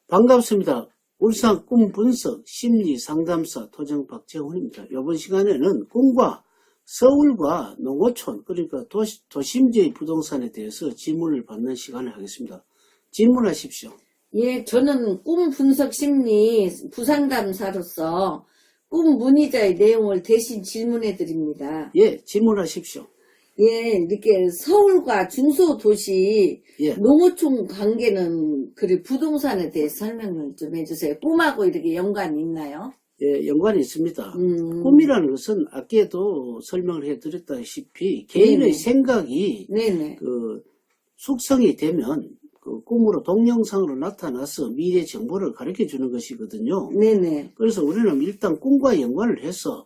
반갑습니다. 울산 꿈분석 심리상담사 토정 박재훈입니다. 이번 시간에는 꿈과 서울과 농어촌 그러니까 도심지의 부동산에 대해서 질문을 받는 시간을 하겠습니다. 질문하십시오. 예, 저는 꿈 분석 심리 부상담사로서 꿈 문의자의 내용을 대신 질문해 드립니다. 예, 질문하십시오. 예, 이렇게 서울과 중소도시 예. 농어촌 관계는 그리고 부동산에 대해서 설명을 좀 해주세요. 꿈하고 이렇게 연관이 있나요? 예, 연관이 있습니다. 꿈이라는 것은 아까도 설명을 해드렸다시피 개인의 네네. 생각이 네네. 숙성이 되면 그 꿈으로 동영상으로 나타나서 미래 정보를 가르쳐 주는 것이거든요. 네네. 그래서 우리는 일단 꿈과 연관을 해서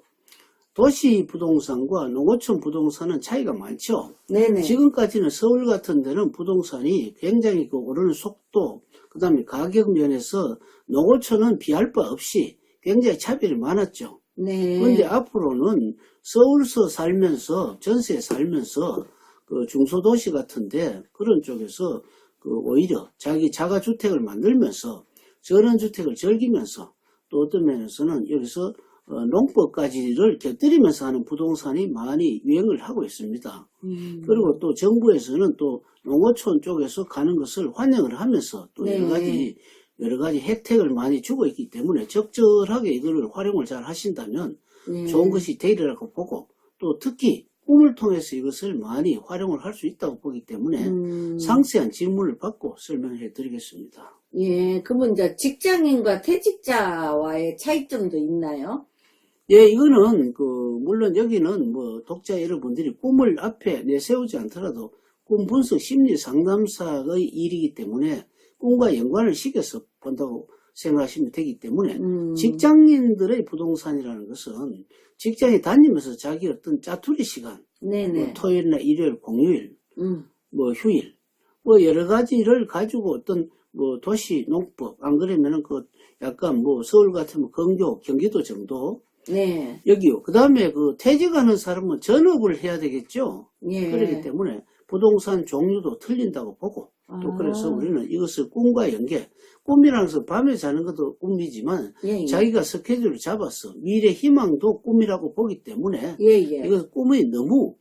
도시 부동산과 농어촌 부동산은 차이가 많죠. 네네. 지금까지는 서울 같은 데는 부동산이 굉장히 오르는 속도, 그 다음에 가격 면에서 농어촌은 비할 바 없이 굉장히 차별이 많았죠. 네. 그런데 앞으로는 서울서 살면서, 전세에 살면서 그 중소도시 같은데 그런 쪽에서 오히려 자기 자가주택을 만들면서 전원주택을 즐기면서 또 어떤 면에서는 여기서 농법까지를 곁들이면서 하는 부동산이 많이 유행을 하고 있습니다. 그리고 또 정부에서는 또 농어촌 쪽에서 가는 것을 환영을 하면서 또 네. 여러 가지 혜택을 많이 주고 있기 때문에 적절하게 이거를 활용을 잘 하신다면 네. 좋은 것이 되리라고 보고 또 특히 꿈을 통해서 이것을 많이 활용을 할 수 있다고 보기 때문에 상세한 질문을 받고 설명해 드리겠습니다. 예, 그러면 이제 직장인과 퇴직자와의 차이점도 있나요? 예, 이거는 물론 여기는 독자 여러분들이 꿈을 앞에 내세우지 않더라도 꿈 분석 심리 상담사의 일이기 때문에 꿈과 연관을 시켜서 본다고 생각하시면 되기 때문에 직장인들의 부동산이라는 것은 직장에 다니면서 자기 어떤 짜투리 시간, 네네. 토요일이나 일요일, 공휴일, 휴일, 여러 가지를 가지고 어떤 도시 농법, 안 그러면은 약간 서울 같으면 경기도 정도, 네. 여기요. 그 다음에 퇴직하는 사람은 전업을 해야 되겠죠. 예. 그렇기 때문에 부동산 종류도 틀린다고 보고 또 그래서 우리는 이것을 꿈과 연계, 꿈이라는 것은 밤에 자는 것도 꿈이지만 예. 자기가 스케줄을 잡아서 미래 희망도 꿈이라고 보기 때문에 예. 이것 꿈이 너무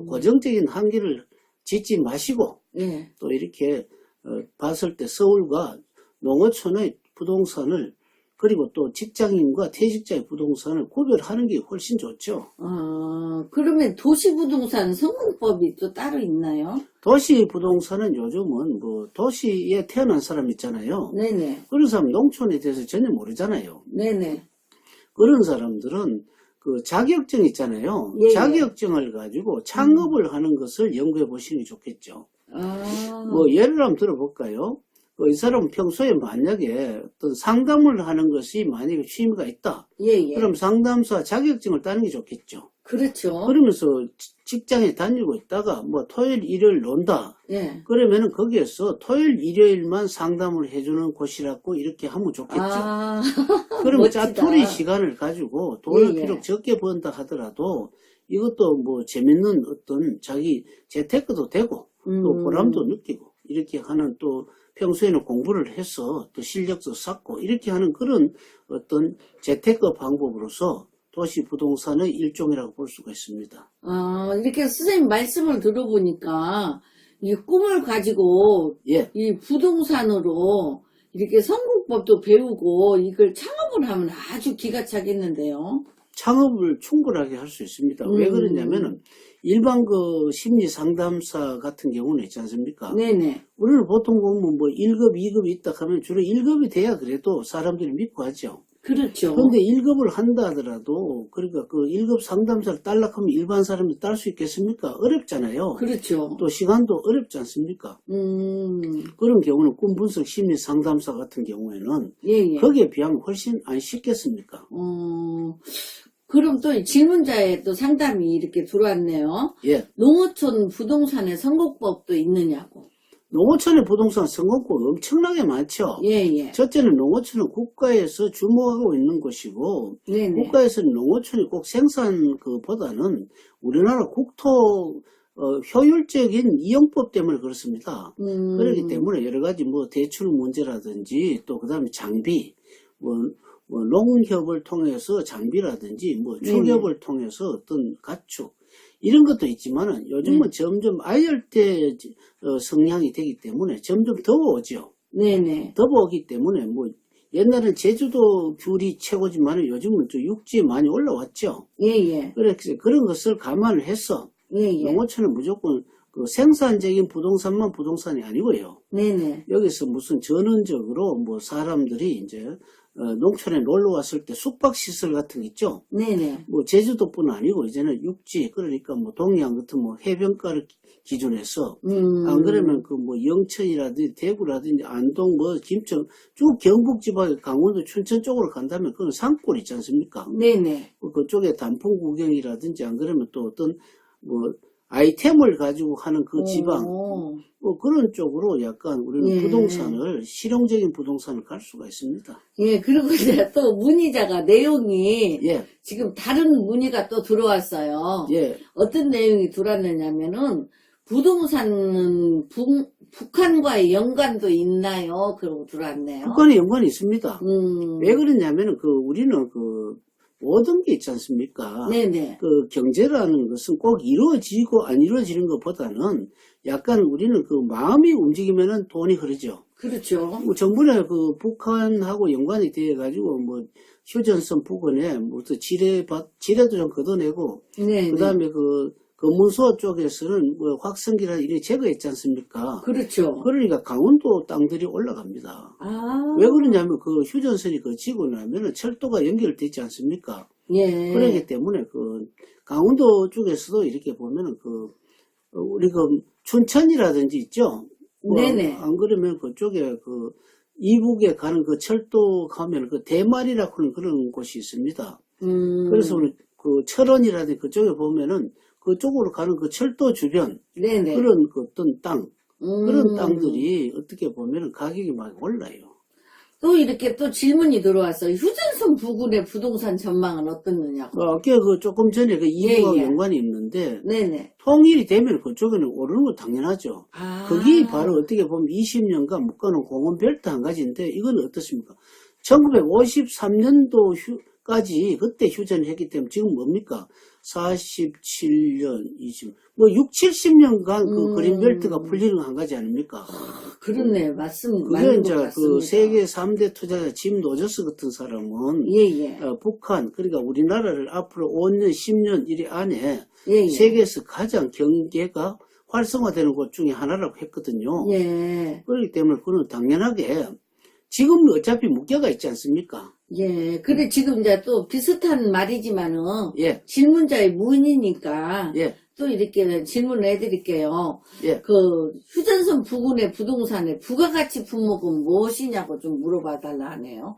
고정적인 한계를 짓지 마시고 예. 또 이렇게 봤을 때 서울과 농어촌의 부동산을 그리고 또 직장인과 퇴직자의 부동산을 구별하는 게 훨씬 좋죠. 그러면 도시부동산 성공법이 또 따로 있나요? 도시 부동산은 요즘은 도시에 태어난 사람 있잖아요. 네네. 그런 사람 농촌에 대해서 전혀 모르잖아요. 네네. 그런 사람들은 자격증 있잖아요. 예, 자격증을 가지고 창업을 하는 것을 연구해 보시는 게 좋겠죠. 예를 한번 들어볼까요? 이 사람은 평소에 만약에 어떤 상담을 하는 것이 만약에 취미가 있다. 예. 그럼 상담사 자격증을 따는 게 좋겠죠. 그렇죠. 그러면서 직장에 다니고 있다가 토요일, 일요일 논다. 예. 그러면은 거기에서 토요일, 일요일만 상담을 해주는 곳이라고 이렇게 하면 좋겠죠. 그러면 멋지다. 짜투리 시간을 가지고 돈을 예. 비록 적게 번다 하더라도 이것도 재밌는 어떤 자기 재테크도 되고 또 보람도 느끼고 이렇게 하는 또 평소에는 공부를 해서 또 실력도 쌓고 이렇게 하는 그런 어떤 재테크 방법으로서 도시 부동산의 일종이라고 볼 수가 있습니다. 이렇게 선생님 말씀을 들어보니까 이 꿈을 가지고 예. 이 부동산으로 이렇게 성공법도 배우고 이걸 창업을 하면 아주 기가 차겠는데요. 창업을 충분하게 할 수 있습니다. 왜 그러냐면은 일반 심리 상담사 같은 경우는 있지 않습니까? 네네. 우리는 보통 보면 1급, 2급이 있다 하면 주로 1급이 돼야 그래도 사람들이 믿고 하죠. 그렇죠. 그런데 1급을 한다 하더라도 그러니까 1급 상담사를 딸락하면 일반 사람들이 딸 수 있겠습니까? 어렵잖아요. 그렇죠. 또 시간도 어렵지 않습니까? 그런 경우는 꿈 분석 심리 상담사 같은 경우에는 예. 거기에 비하면 훨씬 안 쉽겠습니까? 그럼 또 질문자의 또 상담이 이렇게 들어왔네요. 예. 농어촌 부동산의 선곡법도 있느냐고. 농어촌의 부동산 성공법 엄청나게 많죠. 예. 첫째는 농어촌은 국가에서 주목하고 있는 것이고 네네. 국가에서는 농어촌이 꼭 생산 보다는 우리나라 국토 효율적인 이용법 때문에 그렇습니다. 그렇기 음. 때문에 여러 가지 뭐 대출 문제라든지 또 그다음에 장비, 뭐 농협을 통해서 장비라든지 뭐 축협을 통해서 어떤 가축 이런 것도 있지만은 요즘은 점점 아열대 성향이 되기 때문에 점점 더워오죠. 네네. 더워오기 때문에 뭐 옛날엔 제주도 귤이 최고지만은 요즘은 저 육지에 많이 올라왔죠. 예예. 그래서 그런 것을 감안을 해서 예예. 농어촌은 무조건 그 생산적인 부동산만 부동산이 아니고요. 네네. 여기서 무슨 전원적으로 뭐 사람들이 이제 농촌에 놀러 왔을 때 숙박시설 같은 거 있죠. 네네. 뭐 제주도뿐 아니고 이제는 육지 그러니까 뭐 동해안 같은 뭐 해변가를 기준해서 안 그러면 그 뭐 영천이라든지 대구라든지 안동 뭐 김천 쭉 경북 지방에 강원도 춘천 쪽으로 간다면 그건 산골 있지 않습니까? 네네. 그쪽에 단풍 구경이라든지 안 그러면 또 어떤 뭐 아이템을 가지고 하는 그 지방 오. 뭐 그런 쪽으로 약간 우리는 예. 부동산을 실용적인 부동산을 갈 수가 있습니다. 예, 그리고 이제 또 문의자가 내용이 예, 지금 다른 문의가 또 들어왔어요. 예. 어떤 내용이 들어왔느냐면은 부동산은 북한과의 연관도 있나요? 그러고 들어왔네요. 북한의 연관이 있습니다. 음. 왜 그러냐면은 그 우리는 그 모든 게 있지 않습니까? 네네. 그 경제라는 것은 꼭 이루어지고 안 이루어지는 것보다는 약간 우리는 그 마음이 움직이면은 돈이 흐르죠. 그렇죠. 뭐 정부에 그 북한하고 연관이 돼 가지고 뭐 휴전선 부근에 무슨 지뢰도 좀 걷어내고 네. 그다음에 그 검문소 쪽에서는 뭐 확성기라 이렇게 제거했지 않습니까? 그렇죠. 그러니까 강원도 땅들이 올라갑니다. 아. 왜 그러냐면 그 휴전선이 거치고 나면은 철도가 연결되지 않습니까? 예. 그렇기 때문에 그 강원도 쪽에서도 이렇게 보면은 그 우리 그 춘천이라든지 있죠. 뭐 네네. 안 그러면 그쪽에 그 이북에 가는 그 철도 가면 그 대마리라고 하는 그런 곳이 있습니다. 그래서 우리 그 철원이라든지 그쪽에 보면은 그쪽으로 가는 그 철도 주변 네네. 그런 그 어떤 땅 그런 음. 땅들이 어떻게 보면은 가격이 많이 올라요. 또 이렇게 또 질문이 들어왔어요. 휴전선 부근의 부동산 전망은 어떻느냐고. 아까 그 조금 전에 그 이북하고 예. 연관이 있는데 네네. 통일이 되면 그쪽에는 오르는 거 당연하죠. 아. 그게 바로 어떻게 보면 20년간 묶어놓은 공원 벨트 한 가지인데 이건 어떻습니까? 1953년도까지 그때 휴전을 했기 때문에 지금 뭡니까? 47년, 20, 뭐 6, 70년간 그 그린벨트가 풀리는 거 한 가지 아닙니까? 그렇네. 맞습니다. 그게 맞는 이제 것 그 같습니다. 세계 3대 투자자 짐 로저스 같은 사람은 예예. 북한, 그러니까 우리나라를 앞으로 5년, 10년 이 안에 예예. 세계에서 가장 경제가 활성화되는 곳 중에 하나라고 했거든요. 예. 그렇기 때문에 그는 당연하게 지금 어차피 묶여가 있지 않습니까? 예. 근데 지금 이제 또 비슷한 말이지만은 예, 질문자의 문이니까 예, 또 이렇게 질문을 해드릴게요. 예. 그 휴전선 부근의 부동산의 부가가치 품목은 무엇이냐고 좀 물어봐 달라 하네요.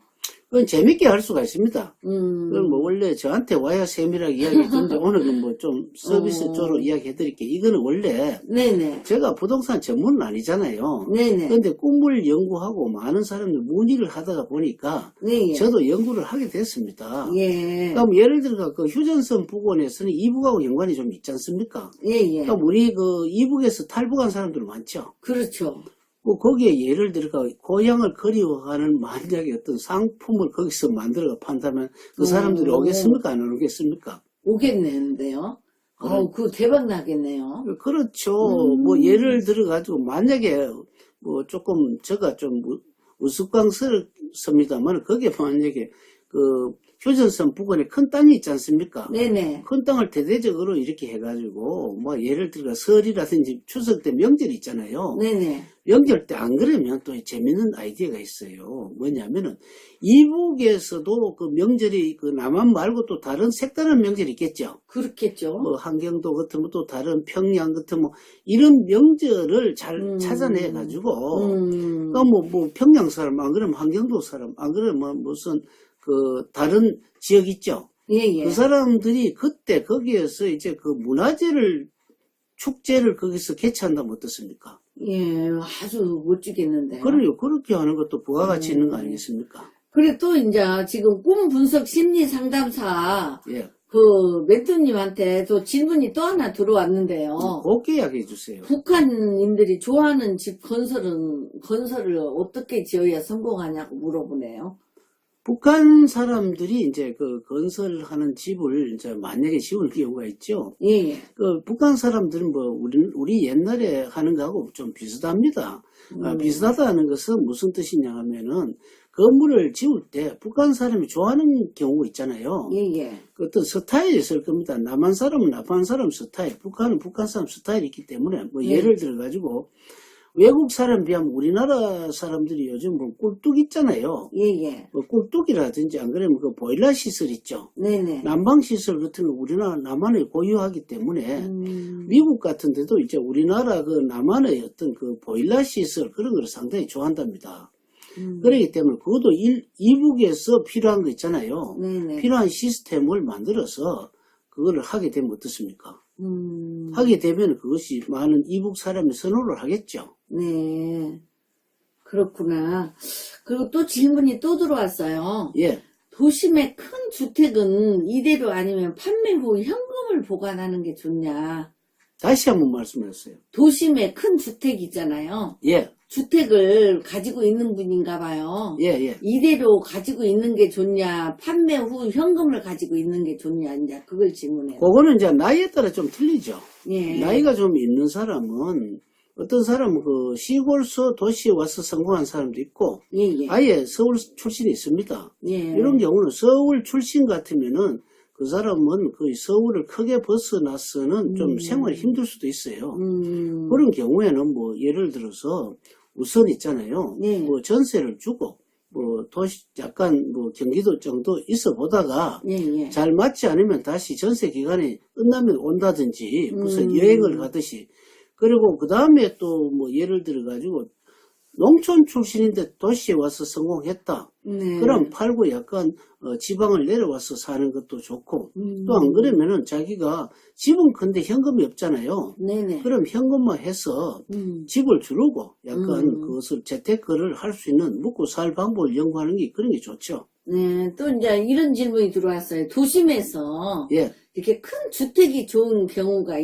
그건 재밌게 할 수가 있습니다. 음. 그건 뭐 원래 저한테 와야 세밀하게 이야기했는데 오늘은 뭐 좀 서비스 쪽으로 이야기해드릴게요. 이거는 원래 네네. 제가 부동산 전문은 아니잖아요. 네네. 그런데 꿈을 연구하고 많은 사람들 문의를 하다가 보니까 네. 저도 연구를 하게 됐습니다. 예. 그럼 예를 들어 그 휴전선 부근에서는 이북하고 연관이 좀 있지 않습니까? 예예. 그럼 우리 그 이북에서 탈북한 사람들 많죠. 그렇죠. 거기에 예를 들어 고향을 그리워하는 만약에 어떤 상품을 거기서 만들어 판다면 그 사람들이 오. 오겠습니까? 안 오겠습니까? 오겠는데요. 그거 대박 나겠네요. 그렇죠. 뭐 예를 들어 가지고 만약에 뭐 조금 제가 좀 우스꽝스럽습니다만 거기에 만약에 그 휴전선 부근에 큰 땅이 있지 않습니까? 네네. 큰 땅을 대대적으로 이렇게 해가지고 뭐 예를 들어 설이라든지 추석 때 명절 있잖아요. 네네. 명절 때 안 그러면 또 재밌는 아이디어가 있어요. 뭐냐면은 이북에서도 그 명절이 그 남한 말고 또 다른 색다른 명절이 있겠죠. 그렇겠죠. 뭐 한경도 같으면 또 다른 평양 같은 뭐 이런 명절을 잘 찾아내 가지고 그러니까 뭐 평양 사람 안 그러면 한경도 사람 안 그러면 무슨 그 다른 지역 있죠. 예예. 그 사람들이 그때 거기에서 이제 그 축제를 거기서 개최한다면 어떻습니까? 예, 아주 멋지겠는데요. 그래요. 그렇게 하는 것도 부가가치 있는 거 아니겠습니까? 그리고 또 이제 지금 꿈 분석 심리 상담사 예. 그 멘토님한테 또 질문이 또 하나 들어왔는데요. 곱게 이야기해 주세요. 북한인들이 좋아하는 집 건설을 어떻게 지어야 성공하냐고 물어보네요. 북한 사람들이 이제 그 건설하는 집을 이제 만약에 지을 경우가 있죠. 예, 예. 그 북한 사람들은 뭐 우리 옛날에 하는 거하고 좀 비슷합니다. 비슷하다는 것은 무슨 뜻이냐 하면은 건물을 지을 때 북한 사람이 좋아하는 경우 있잖아요. 예, 예. 그 어떤 스타일이 있을 겁니다. 남한 사람은 남한 사람 스타일, 북한은 북한 사람 스타일이 있기 때문에 뭐 예. 예를 들어 가지고 외국 사람 비하면 우리나라 사람들이 요즘 뭐 꿀뚝 있잖아요. 예, 예. 뭐 꿀뚝이라든지 안 그러면 그 보일러 시설 있죠. 네네. 난방 시설 같은 거 우리나라 남한에 고유하기 때문에 미국 같은 데도 이제 우리나라 그 남한의 어떤 그 보일러 시설 그런 걸 상당히 좋아한답니다. 그렇기 때문에 그것도 이북에서 필요한 거 있잖아요. 네네. 필요한 시스템을 만들어서 그거를 하게 되면 어떻습니까? 음. 하게 되면 그것이 많은 이북 사람이 선호를 하겠죠. 네. 그렇구나. 그리고 또 질문이 또 들어왔어요. 예. 도심의 큰 주택은 이대로 아니면 판매 후 현금을 보관하는 게 좋냐? 다시 한번 말씀하세요. 도심의 큰 주택 있잖아요. 예. 주택을 가지고 있는 분인가 봐요. 예, 예. 이대로 가지고 있는 게 좋냐, 판매 후 현금을 가지고 있는 게 좋냐, 이제 그걸 질문해요. 그거는 이제 나이에 따라 좀 틀리죠. 예. 나이가 좀 있는 사람은 어떤 사람은 그 시골서 도시에 와서 성공한 사람도 있고 예, 예. 아예 서울 출신이 있습니다. 예. 이런 경우는 서울 출신 같으면은 그 사람은 그 서울을 크게 벗어나서는 좀 생활이 힘들 수도 있어요. 그런 경우에는 뭐 예를 들어서 우선 있잖아요. 네. 뭐 전세를 주고 뭐 도시 약간 뭐 경기도 정도 있어 보다가 예, 예. 잘 맞지 않으면 다시 전세 기간이 끝나면 온다든지 무슨 여행을 가듯이 그리고 그 다음에 또 뭐 예를 들어 가지고 농촌 출신인데 도시에 와서 성공했다. 네. 그럼 팔고 약간 지방을 내려와서 사는 것도 좋고 또 안 그러면은 자기가 집은 큰데 현금이 없잖아요. 네네. 그럼 현금만 해서 집을 주르고 약간 그것을 재테크를 할 수 있는 먹고 살 방법을 연구하는 게 그런 게 좋죠. 네, 또 이제 이런 질문이 들어왔어요. 도심에서 예. 이렇게 큰 주택이 좋은 경우가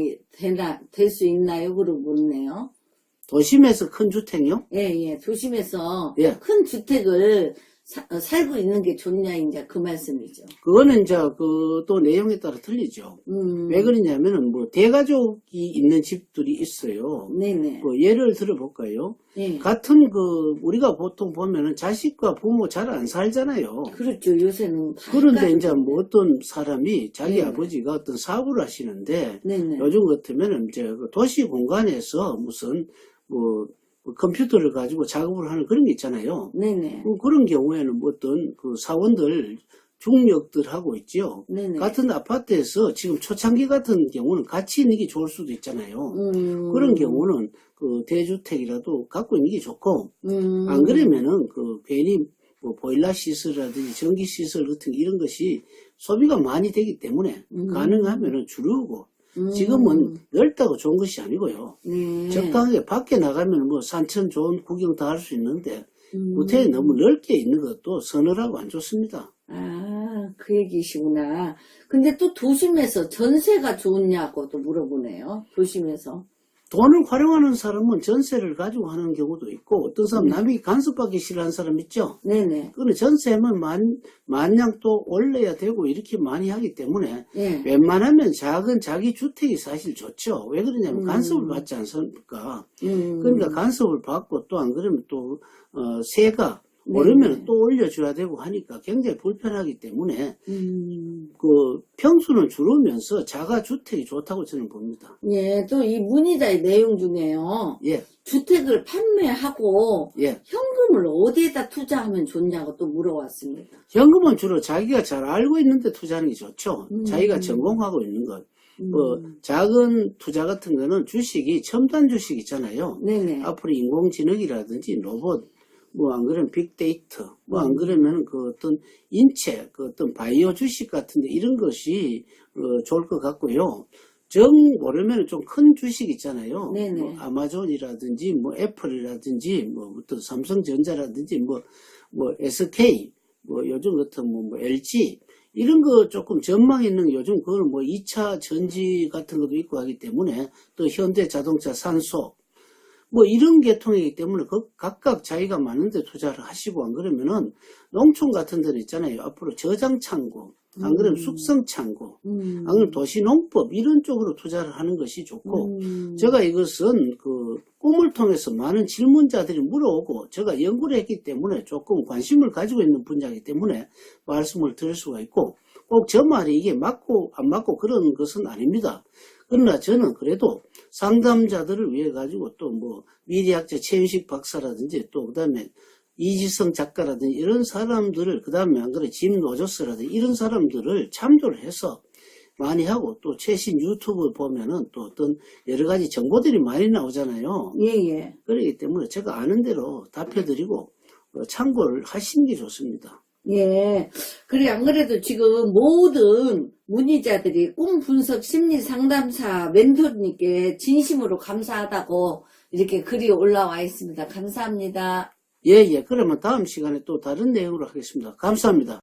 될 수 있나요? 그러고 묻네요. 도심에서 큰 주택요? 예, 예. 도심에서 예. 큰 주택을 살고 있는 게 좋냐, 이제 그 말씀이죠. 그거는 이제 그 또 내용에 따라 틀리죠. 왜 그러냐면은 뭐 대가족이 있는 집들이 있어요. 네네. 뭐 예를 들어볼까요? 예. 같은 그 우리가 보통 보면은 자식과 부모 잘 안 살잖아요. 그렇죠. 요새는 다. 그런데 헷갈리죠. 이제 뭐 어떤 사람이 자기 네. 아버지가 어떤 사업을 하시는데 네네. 요즘 같으면은 이제 그 도시 공간에서 무슨 뭐 컴퓨터를 가지고 작업을 하는 그런 게 있잖아요. 네네. 그런 경우에는 뭐 어떤 그 사원들 중력들 하고 있죠. 네네. 같은 아파트에서 지금 초창기 같은 경우는 같이 있는 게 좋을 수도 있잖아요. 그런 경우는 그 대주택이라도 갖고 있는 게 좋고 안 그러면은 그 괜히 뭐 보일러 시설이라든지 전기 시설 같은 이런 것이 소비가 많이 되기 때문에 가능하면은 줄이고 지금은 넓다고 좋은 것이 아니고요. 네. 적당하게 밖에 나가면 뭐 산천 좋은 구경 다 할 수 있는데 구태에 너무 넓게 있는 것도 서늘하고 안 좋습니다. 아, 그 얘기시구나. 근데 또 도심에서 전세가 좋냐고 또 물어보네요. 도심에서. 돈을 활용하는 사람은 전세를 가지고 하는 경우도 있고 어떤 사람 남에게 간섭받기 싫어하는 사람 있죠. 네네. 그런데 전세만 마냥 또 올려야 되고 이렇게 많이 하기 때문에 예. 웬만하면 작은 자기 주택이 사실 좋죠. 왜 그러냐면 간섭을 받지 않습니까? 그러니까 간섭을 받고 또 안 그러면 또 세가 오르면 또 올려줘야 되고 하니까 굉장히 불편하기 때문에 그 평수는 줄으면서 자가주택이 좋다고 저는 봅니다. 예, 또 이 문의자의 내용 중에요. 예, 주택을 판매하고 예. 현금을 어디에다 투자하면 좋냐고 또 물어왔습니다. 현금은 주로 자기가 잘 알고 있는데 투자하는 게 좋죠. 자기가 전공하고 있는 것. 뭐 작은 투자 같은 거는 주식이 첨단 주식 있잖아요. 네네. 앞으로 인공지능이라든지 로봇 뭐 안 그러면 빅데이터 뭐 안 그러면 그 어떤 인체 그 어떤 바이오 주식 같은데 이런 것이 좋을 것 같고요. 정 모르면 좀 큰 주식 있잖아요. 네네. 뭐 아마존이라든지 뭐 애플이라든지 뭐 어떤 삼성전자라든지 뭐 SK 뭐 요즘 같은 뭐 LG 이런 거 조금 전망 있는 요즘 그걸 뭐 2차 전지 같은 것도 있고 하기 때문에 또 현대 자동차 산소 뭐 이런 계통이기 때문에 각각 자기가 많은 데 투자를 하시고 안 그러면은 농촌 같은 데는 있잖아요. 앞으로 저장 창고, 안 그러면 숙성 창고, 안 그러면 도시농법 이런 쪽으로 투자를 하는 것이 좋고 제가 이것은 그 꿈을 통해서 많은 질문자들이 물어오고 제가 연구를 했기 때문에 조금 관심을 가지고 있는 분야이기 때문에 말씀을 드릴 수가 있고 꼭 저 말이 이게 맞고 안 맞고 그런 것은 아닙니다. 그러나 저는 그래도 상담자들을 위해 가지고 또 뭐 미래학자 최윤식 박사라든지 또 그다음에 이지성 작가라든지 이런 사람들을 그다음에 안 그래 짐 로저스라든지 이런 사람들을 참조를 해서 많이 하고 또 최신 유튜브 보면은 또 어떤 여러 가지 정보들이 많이 나오잖아요. 예. 그렇기 때문에 제가 아는 대로 답해드리고 참고를 하시는 게 좋습니다. 예. 그래, 안 그래도 지금 모든 문의자들이 꿈 분석 심리 상담사 멘토님께 진심으로 감사하다고 이렇게 글이 올라와 있습니다. 감사합니다. 예. 그러면 다음 시간에 또 다른 내용으로 하겠습니다. 감사합니다.